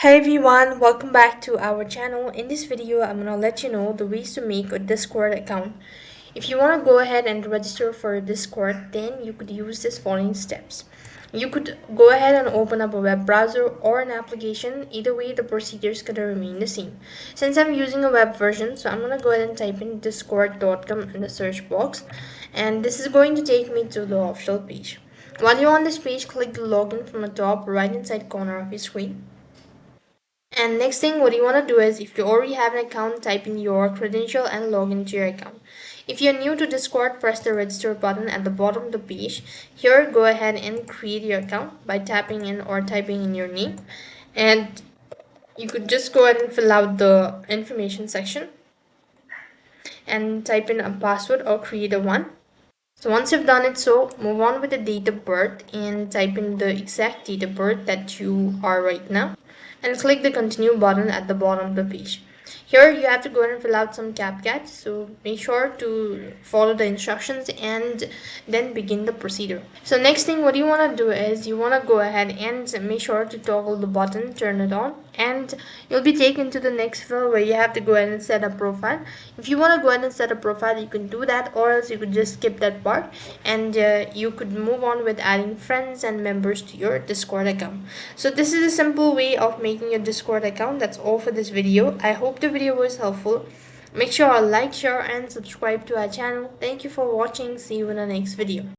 Hey everyone, welcome back to our channel. In this video, I'm gonna let you know the ways to make a Discord account. If you wanna go ahead and register for a Discord, then you could use this following steps. You could go ahead and open up a web browser or an application. Either way, the procedure is gonna remain the same. Since I'm using a web version, so I'm gonna go ahead and type in discord.com in the search box, and this is going to take me to the official page. While you're on this page, click the login from the top right hand side corner of your screen. And next thing, what you want to do is, if you already have an account, type in your credential and log into your account. If you're new to Discord, press the register button at the bottom of the page. Here, go ahead and create your account by tapping in or typing in your name. And you could just go ahead and fill out the information section and type in a password or create a one. So once you've done it, so move on with the date of birth and type in the exact date of birth that you are right now and click the continue button at the bottom of the page. Here you have to go ahead and fill out some CAPTCHA, so make sure to follow the instructions and then begin the procedure. So next thing, what you want to do is you want to go ahead and make sure to toggle the button, turn it on, and you'll be taken to the next field where you have to go ahead and set a profile. If you want to go ahead and set a profile, you can do that, or else you could just skip that part and you could move on with adding friends and members to your Discord account. So this is a simple way of making a Discord account. That's all for this video. I hope the video was helpful. Make sure to like, share and subscribe to our channel. Thank you for watching. See you in the next video.